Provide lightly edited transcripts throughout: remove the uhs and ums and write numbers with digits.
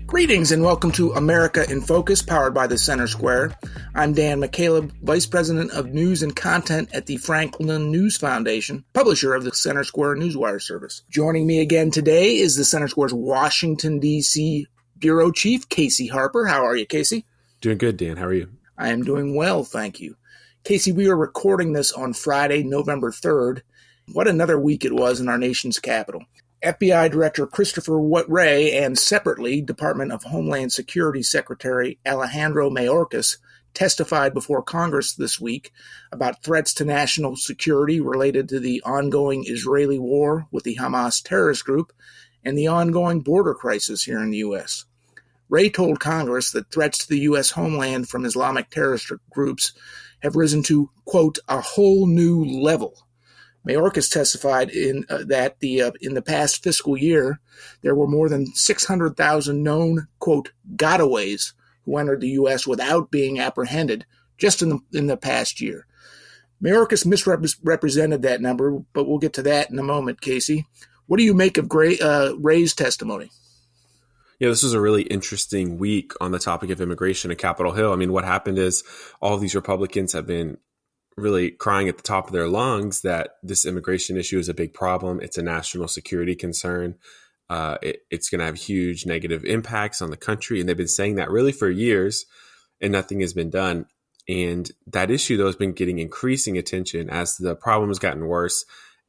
Greetings and welcome to America in Focus, powered by the Center Square. I'm Dan McCaleb, Vice President of News and Content at the Franklin News Foundation, publisher of the Center Square Newswire service. Joining me again today is the Center Square's Washington, D.C. Bureau Chief, Casey Harper. How are you, Casey? Doing good, Dan. How are you? I am doing well, thank you. Casey, we are recording this on Friday, November 3rd. What another week it was in our nation's capital. FBI Director Christopher Wray and separately Department of Homeland Security Secretary Alejandro Mayorkas testified before Congress this week about threats to national security related to the ongoing Israeli war with the Hamas terrorist group and the ongoing border crisis here in the U.S. Wray told Congress that threats to the U.S. homeland from Islamic terrorist groups have risen to, quote, a whole new level. Mayorkas testified that in the past fiscal year, there were more than 600,000 known, quote, gotaways who entered the U.S. without being apprehended just in the past year. Mayorkas misrepresented that number, but we'll get to that in a moment, Casey. What do you make of Ray's testimony? Yeah, this was a really interesting week on the topic of immigration at Capitol Hill. I mean, what happened is all of these Republicans have been really crying at the top of their lungs that this immigration issue is a big problem. It's a national security concern. It's going to have huge negative impacts on the country. And they've been saying that really for years, and nothing has been done. And that issue, though, has been getting increasing attention as the problem has gotten worse.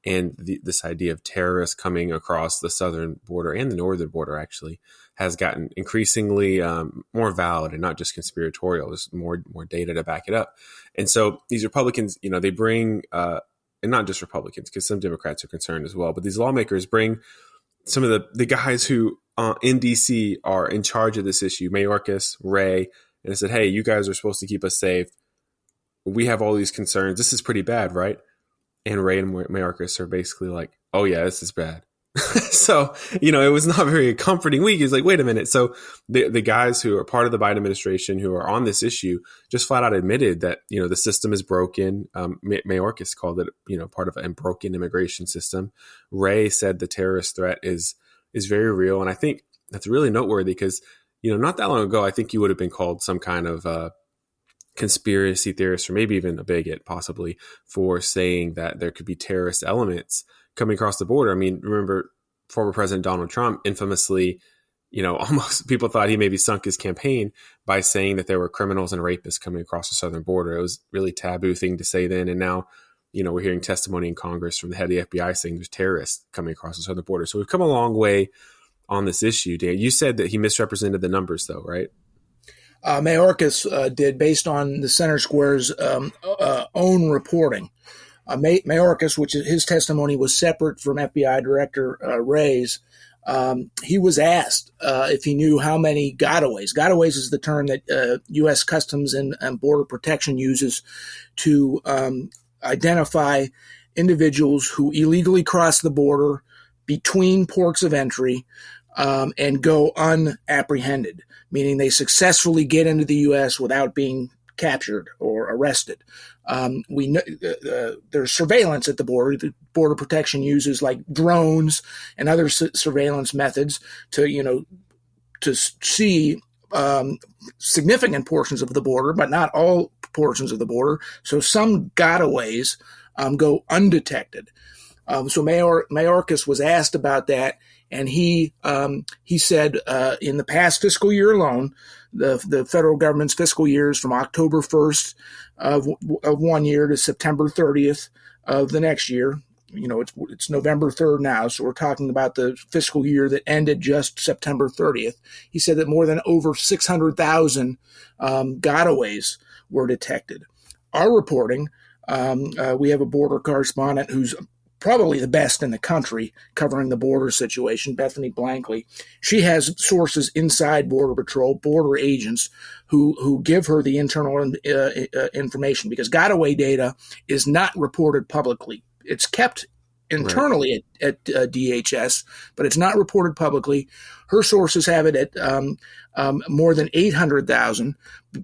And this idea of terrorists coming across the southern border and the northern border actually has gotten increasingly more valid and not just conspiratorial. There's more data to back it up. And so these Republicans, they bring, and not just Republicans, because some Democrats are concerned as well, but these lawmakers bring some of the guys who in D.C. are in charge of this issue, Mayorkas, Wray, and they said, hey, you guys are supposed to keep us safe. We have all these concerns. This is pretty bad, right? And Wray and Mayorkas are basically like, oh, yeah, this is bad. So, it was not a very comforting week. It's like, wait a minute. So the guys who are part of the Biden administration who are on this issue just flat out admitted that, the system is broken. Mayorkas called it, part of a broken immigration system. Wray said the terrorist threat is very real. And I think that's really noteworthy because, not that long ago, I think you would have been called some kind of conspiracy theorist or maybe even a bigot possibly for saying that there could be terrorist elements coming across the border. I mean, remember former President Donald Trump infamously, almost people thought he maybe sunk his campaign by saying that there were criminals and rapists coming across the southern border. It was really taboo thing to say then. And now, we're hearing testimony in Congress from the head of the FBI saying there's terrorists coming across the southern border. So we've come a long way on this issue. Dan, you said that he misrepresented the numbers though, right? Mayorkas did based on the Center Square's own reporting. Mayorkas, which his testimony was separate from FBI Director Wray's, he was asked if he knew how many gotaways. Gotaways is the term that U.S. Customs and Border Protection uses to identify individuals who illegally cross the border between ports of entry and go unapprehended, meaning they successfully get into the U.S. without being captured or arrested. We know there's surveillance at the border. The Border Protection uses like drones and other surveillance methods to see significant portions of the border, but not all portions of the border. So some gotaways go undetected. So Mayorkas was asked about that, and he said in the past fiscal year alone, the federal government's fiscal years from October 1st of one year to September 30th of the next year. It's November 3rd now, so we're talking about the fiscal year that ended just September 30th. He said that more than over 600,000 gotaways were detected. Our reporting, we have a border correspondent who's probably the best in the country covering the border situation, Bethany Blankley. She has sources inside Border Patrol, border agents who give her the internal information because Gotaway data is not reported publicly. It's kept internally at DHS, but it's not reported publicly. Her sources have it at more than 800,000,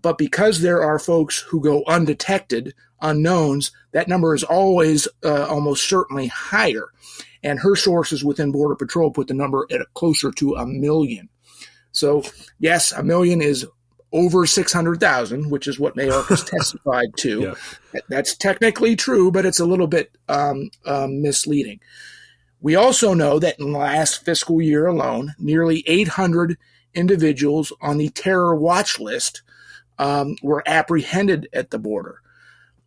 but because there are folks who go undetected, unknowns, that number is always almost certainly higher. And her sources within Border Patrol put the number at closer to 1 million. So, yes, a million is over 600,000, which is what Mayorkas testified to. Yeah. That's technically true, but it's a little bit misleading. We also know that in the last fiscal year alone, nearly 800 individuals on the terror watch list were apprehended at the border.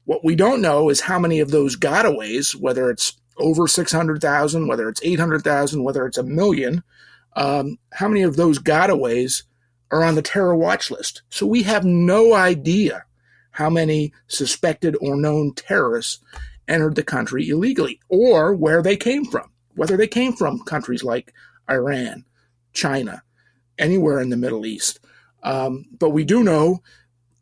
What we don't know is how many of those gotaways, whether it's over 600,000, whether it's 800,000, whether it's a million, how many of those gotaways are on the terror watch list. So we have no idea how many suspected or known terrorists entered the country illegally or where they came from, whether they came from countries like Iran, China, anywhere in the Middle East. But we do know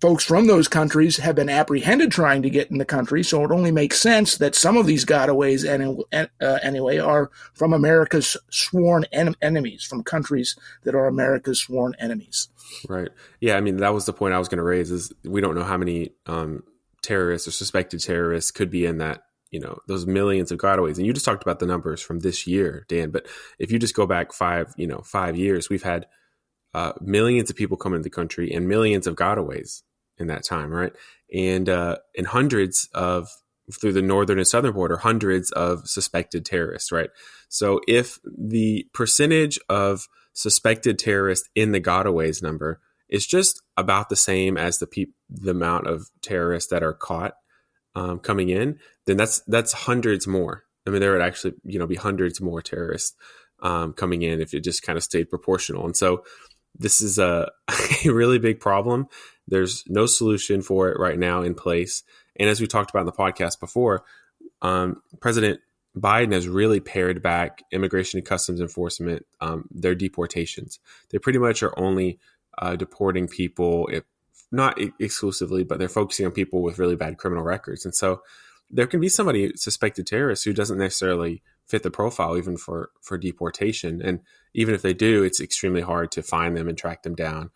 folks from those countries have been apprehended trying to get in the country, so it only makes sense that some of these gotaways anyway are from America's sworn enemies, from countries that are America's sworn enemies. Right. Yeah, I mean, that was the point I was going to raise is we don't know how many terrorists or suspected terrorists could be in that, those millions of gotaways. And you just talked about the numbers from this year, Dan, but if you just go back 5 years, we've had millions of people come into the country and millions of gotaways in that time, right? And hundreds of, through the northern and southern border, hundreds of suspected terrorists, right? So if the percentage of suspected terrorists in the gotaways number is just about the same as the amount of terrorists that are caught coming in, then that's hundreds more. I mean, there would actually be hundreds more terrorists coming in if it just kind of stayed proportional. And so this is a really big problem. There's no solution for it right now in place. And as we talked about in the podcast before, President Biden has really pared back Immigration and Customs Enforcement, their deportations. They pretty much are only deporting people, if not exclusively, but they're focusing on people with really bad criminal records. And so there can be somebody suspected terrorist who doesn't necessarily fit the profile even for deportation. And even if they do, it's extremely hard to find them and track them down,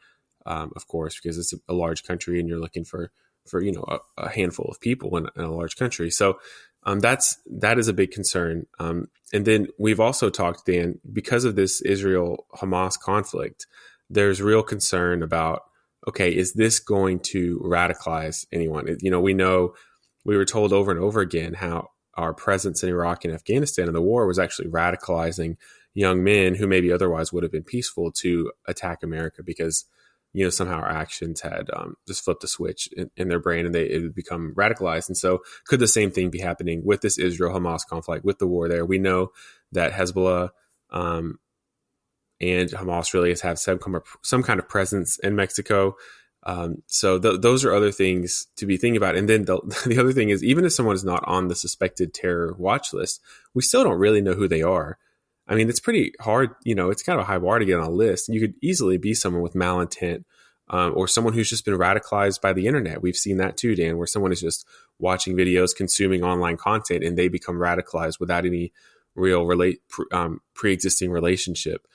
of course, because it's a large country and you're looking for a handful of people in a large country. So that is a big concern. And then we've also talked, Dan, because of this Israel-Hamas conflict, there's real concern about, okay, is this going to radicalize anyone? We were told over and over again how our presence in Iraq and Afghanistan in the war was actually radicalizing young men who maybe otherwise would have been peaceful to attack America because, somehow our actions had just flipped a switch in their brain and it would become radicalized. And so could the same thing be happening with this Israel-Hamas conflict, with the war there? We know that Hezbollah and Hamas really have some kind of presence in Mexico. So those are other things to be thinking about. And then the other thing is, even if someone is not on the suspected terror watch list, we still don't really know who they are. I mean, it's pretty hard, it's kind of a high bar to get on a list. You could easily be someone with malintent or someone who's just been radicalized by the internet. We've seen that too, Dan, where someone is just watching videos, consuming online content, and they become radicalized without any real pre-existing relationship.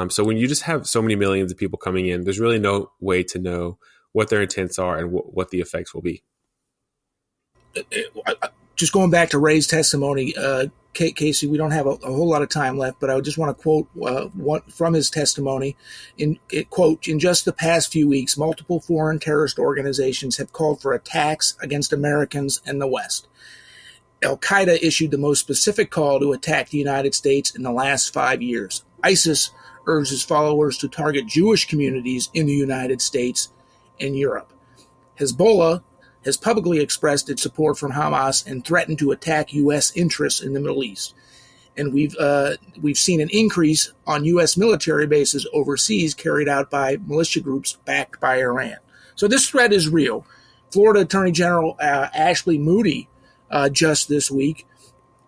So when you just have so many millions of people coming in, there's really no way to know what their intents are and what the effects will be. Just going back to Ray's testimony, Casey, we don't have a whole lot of time left, but I just want to quote one from his testimony. Quote, in just the past few weeks, multiple foreign terrorist organizations have called for attacks against Americans and the West. Al-Qaeda issued the most specific call to attack the United States in the last 5 years. ISIS urges followers to target Jewish communities in the United States and Europe. Hezbollah has publicly expressed its support for Hamas and threatened to attack U.S. interests in the Middle East. And we've seen an increase on U.S. military bases overseas carried out by militia groups backed by Iran. So this threat is real. Florida Attorney General Ashley Moody just this week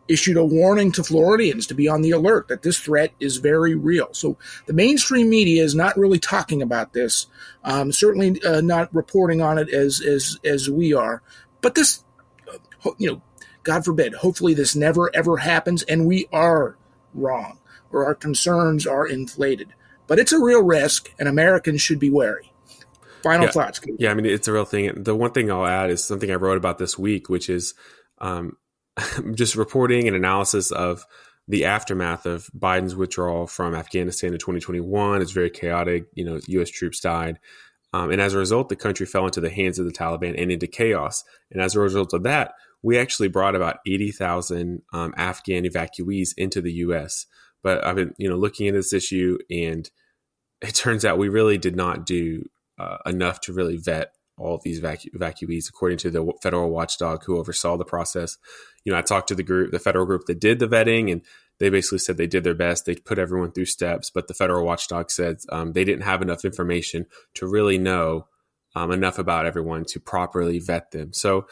issued a warning to Floridians to be on the alert that this threat is very real. So the mainstream media is not really talking about this, certainly not reporting on it as we are. But this, God forbid, hopefully this never, ever happens and we are wrong or our concerns are inflated. But it's a real risk and Americans should be wary. Final thoughts, Keith. Yeah, I mean, it's a real thing. The one thing I'll add is something I wrote about this week, which is just reporting and analysis of the aftermath of Biden's withdrawal from Afghanistan in 2021 is very chaotic. U.S. troops died. And as a result, the country fell into the hands of the Taliban and into chaos. And as a result of that, we actually brought about 80,000 Afghan evacuees into the U.S. But I've been, looking into this issue, and it turns out we really did not do enough to really vet all of these evacuees, according to the federal watchdog who oversaw the process. I talked to the federal group that did the vetting, and they basically said they did their best. They put everyone through steps, but the federal watchdog said they didn't have enough information to really know enough about everyone to properly vet them. So,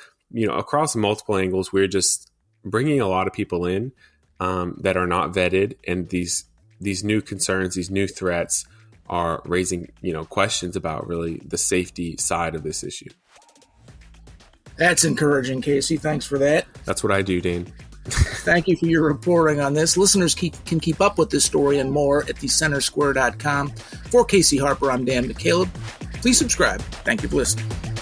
across multiple angles, we're just bringing a lot of people in that are not vetted, and these new concerns, these new threats are raising, questions about really the safety side of this issue. That's encouraging, Casey. Thanks for that. That's what I do, Dane. Thank you for your reporting on this. Listeners can keep up with this story and more at thecentersquare.com. For Casey Harper, I'm Dan McCaleb. Please subscribe. Thank you for listening.